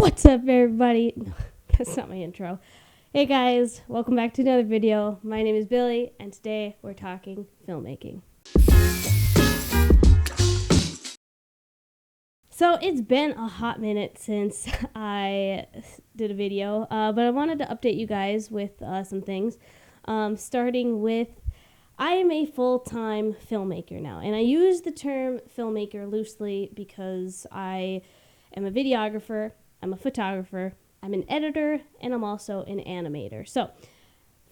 What's up, everybody? No, that's not my intro. Hey guys, welcome back to another video. My name is Billy, and today we're talking filmmaking. So it's been a hot minute since I did a video, but I wanted to update you guys with some things. Starting with, I am a full-time filmmaker now, and I use the term filmmaker loosely because I am a videographer, I'm a photographer, I'm an editor, and I'm also an animator. So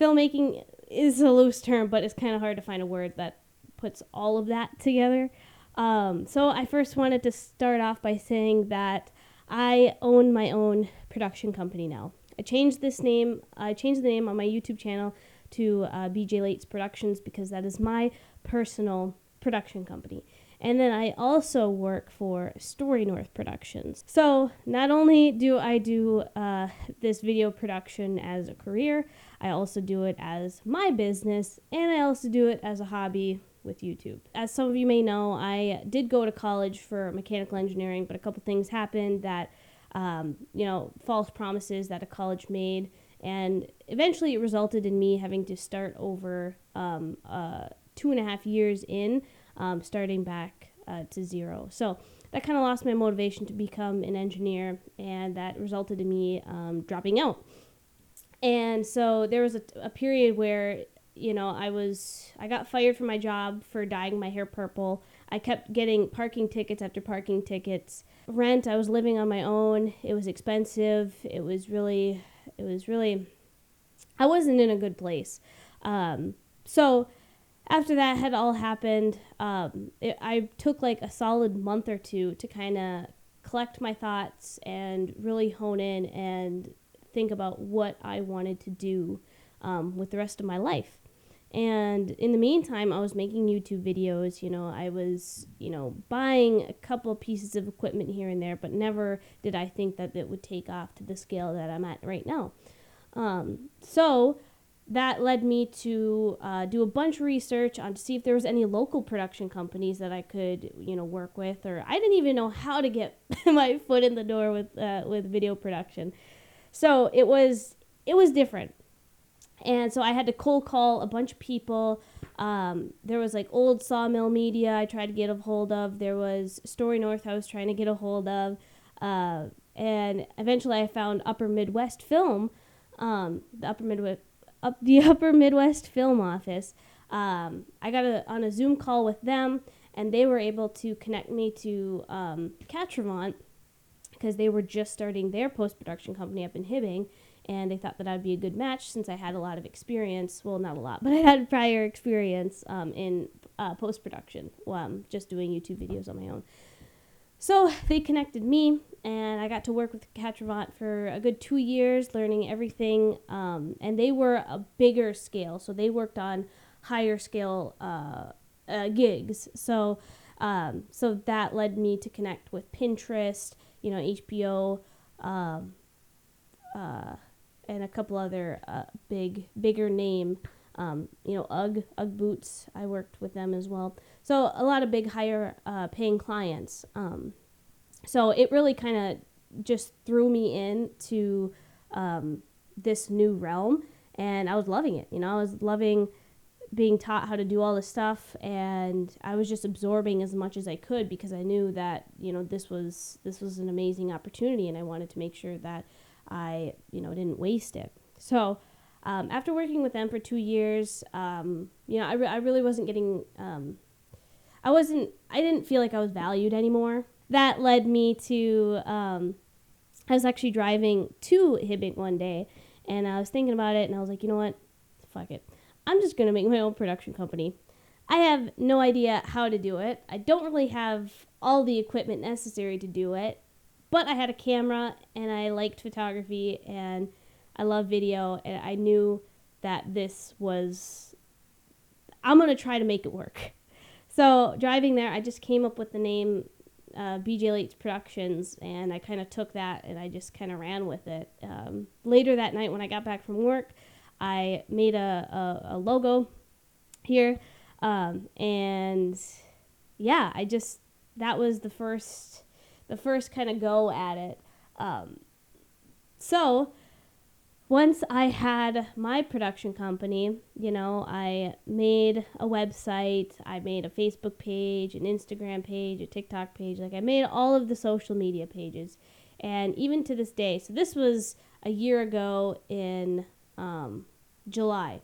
filmmaking is a loose term, but it's kind of hard to find a word that puts all of that together. So I first wanted to start off by saying that I own my own production company now. I changed the name on my YouTube channel to Billie Jo Laits Productions because that is my personal production company. And then I also work for North Productions. So not only do I do this video production as a career, I also do it as my business, and I also do it as a hobby with YouTube. As some of you may know, I did go to college for mechanical engineering, but a couple things happened that, false promises that a college made, and eventually it resulted in me having to start over 2.5 years in, starting back to zero. So that kind of lost my motivation to become an engineer, and that resulted in me dropping out. And so there was a period where, I got fired from my job for dyeing my hair purple. I kept getting parking tickets after parking tickets. Rent, I was living on my own. It was expensive. It was really, I wasn't in a good place. So after that had all happened, I took like a solid month or two to kind of collect my thoughts and really hone in and think about what I wanted to do with the rest of my life. And in the meantime, I was making YouTube videos. I was, buying a couple of pieces of equipment here and there, but never did I think that it would take off to the scale that I'm at right now. So that led me to do a bunch of research on to see if there was any local production companies that I could, work with, or I didn't even know how to get my foot in the door with video production. So it was different. And so I had to cold call a bunch of people. There was like old Sawmill Media I tried to get a hold of. There was North I was trying to get a hold of. And eventually I found Upper Midwest Film, the Upper Midwest Film office. I got on a Zoom call with them, and they were able to connect me to Catravant because they were just starting their post-production company up in Hibbing. And they thought that I'd be a good match since I had a lot of experience. Well, not a lot, but I had prior experience in post-production, just doing YouTube videos on my own. So they connected me, and I got to work with Catravant for a good 2 years, learning everything. And they were a bigger scale, so they worked on higher scale gigs. So that led me to connect with Pinterest, HBO, and a couple other bigger name, UGG boots. I worked with them as well. So a lot of big, higher paying clients. So it really kind of just threw me into this new realm, and I was loving it. I was loving being taught how to do all this stuff, and I was just absorbing as much as I could because I knew that this was an amazing opportunity, and I wanted to make sure that I didn't waste it. So after working with them for 2 years, I really wasn't getting I didn't feel like I was valued anymore. That led me to I was actually driving to Hibbing one day, and I was thinking about it, and I was like, you know what, fuck it, I'm just gonna make my own production company. I have no idea how to do it. I don't really have all the equipment necessary to do it, but I had a camera, and I liked photography, and I love video, and I knew that I'm going to try to make it work. So driving there, I just came up with the name Billie Jo Laitinen Productions, and I kind of took that, and I just kind of ran with it. Later that night when I got back from work, I made a logo here, and yeah, that was the first kind of go at it. So once I had my production company, I made a website, I made a Facebook page, an Instagram page, a TikTok page. Like, I made all of the social media pages. And even to this day, so this was a year ago in July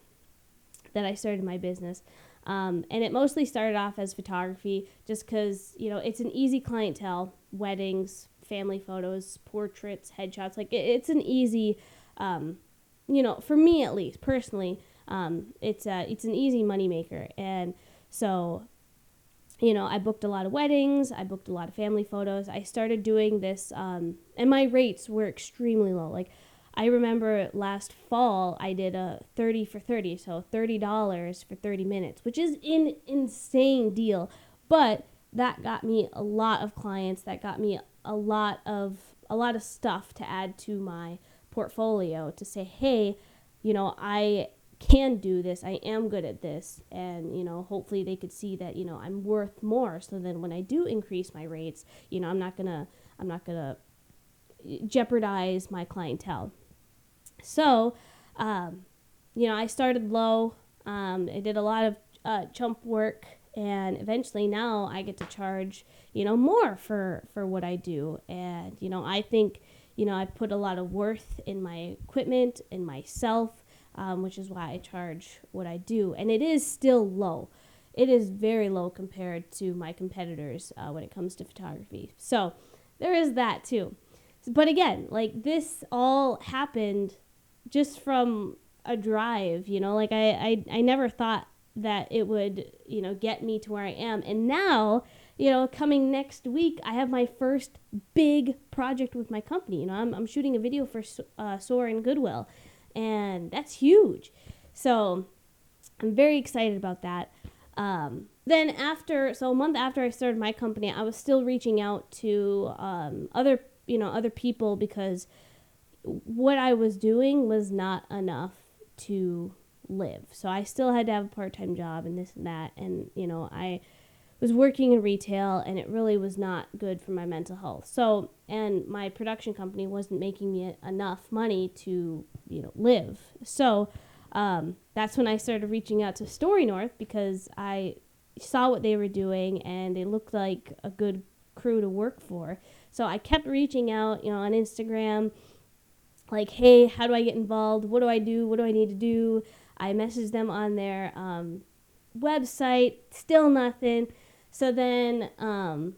that I started my business. And it mostly started off as photography just because, it's an easy clientele: weddings, family photos, portraits, headshots. Like, it's an easy, for me at least, personally, it's an easy moneymaker. And so, I booked a lot of weddings, I booked a lot of family photos. I started doing this, and my rates were extremely low. Like, I remember last fall I did a 30 for 30, so $30 for 30 minutes, which is an insane deal. But that got me a lot of clients. That got me a lot of stuff to add to my portfolio to say, hey, I can do this. I am good at this. And, hopefully they could see that, I'm worth more. So then when I do increase my rates, I'm not going to jeopardize my clientele. So, I started low. I did a lot of chump work, and eventually now I get to charge, more for what I do. And, I think, I put a lot of worth in my equipment, in myself, which is why I charge what I do. And it is still low. It is very low compared to my competitors when it comes to photography. So there is that too. But again, like, this all happened just from a drive, like I never thought that it would, get me to where I am. And now, coming next week, I have my first big project with my company. I'm shooting a video for Soar and Goodwill, and that's huge. So I'm very excited about that. Then a month after I started my company, I was still reaching out to other people, because what I was doing was not enough to live. So I still had to have a part-time job and this and that. And, I was working in retail, and it really was not good for my mental health. So, and my production company wasn't making me enough money to, live. So that's when I started reaching out to Story North, because I saw what they were doing and they looked like a good crew to work for. So I kept reaching out, on Instagram, like, hey, how do I get involved? What do I do? What do I need to do? I messaged them on their website, still nothing. So then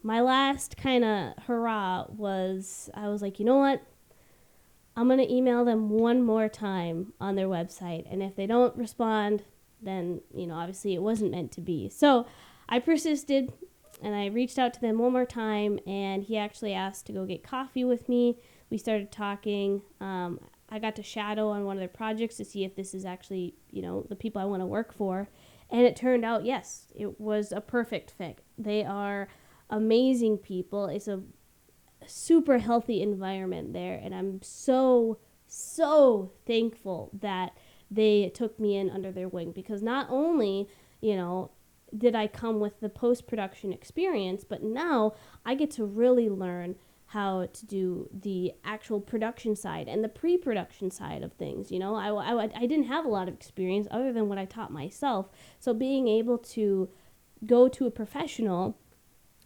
my last kind of hurrah was, I was like, you know what? I'm going to email them one more time on their website. And if they don't respond, then, obviously it wasn't meant to be. So I persisted, and I reached out to them one more time, and he actually asked to go get coffee with me. We started talking. I got to shadow on one of their projects to see if this is actually, the people I want to work for. And it turned out, yes, it was a perfect fit. They are amazing people. It's a super healthy environment there. And I'm so, so thankful that they took me in under their wing, because not only, did I come with the post-production experience, but now I get to really learn how to do the actual production side and the pre-production side of things. I didn't have a lot of experience other than what I taught myself. So being able to go to a professional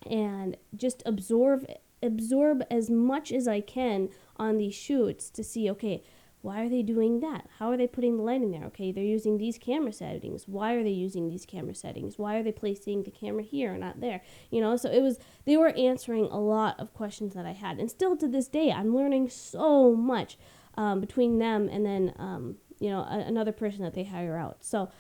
and just absorb as much as I can on these shoots to see, okay, why are they doing that? How are they putting the lighting there? Okay, they're using these camera settings. Why are they using these camera settings? Why are they placing the camera here and not there? So they were answering a lot of questions that I had. And still to this day, I'm learning so much between them and then, another person that they hire out. So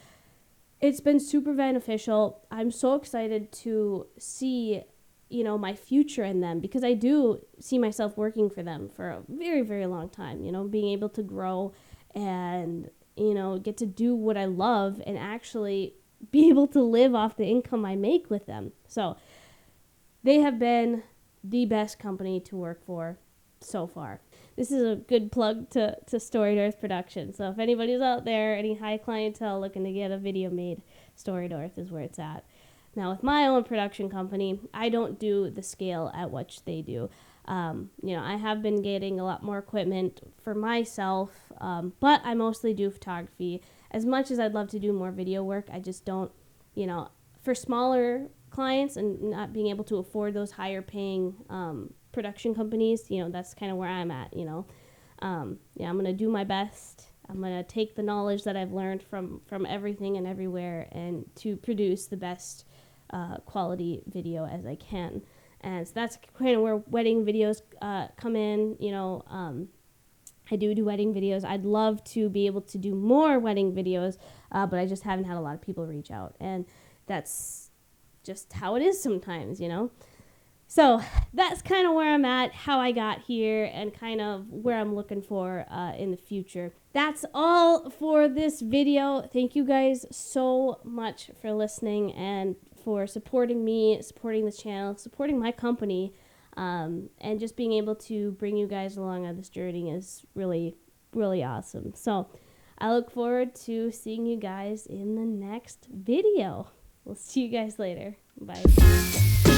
it's been super beneficial. I'm so excited to see my future in them, because I do see myself working for them for a very, very long time, being able to grow and, get to do what I love and actually be able to live off the income I make with them. So they have been the best company to work for so far. This is a good plug to Story North Productions. So if anybody's out there, any high clientele looking to get a video made, Story North is where it's at. Now, with my own production company, I don't do the scale at which they do. I have been getting a lot more equipment for myself, but I mostly do photography. As much as I'd love to do more video work, I just don't, for smaller clients and not being able to afford those higher paying production companies, that's kind of where I'm at, I'm going to do my best. I'm going to take the knowledge that I've learned from everything and everywhere and to produce the best quality video as I can. And so that's kind of where wedding videos come in. I do wedding videos. I'd love to be able to do more wedding videos, but I just haven't had a lot of people reach out. And that's just how it is sometimes, So that's kind of where I'm at, how I got here, and kind of where I'm looking for in the future. That's all for this video. Thank you guys so much for listening and for supporting me, supporting the channel, supporting my company, and just being able to bring you guys along on this journey is really, really awesome. So I look forward to seeing you guys in the next video. We'll see you guys later. Bye.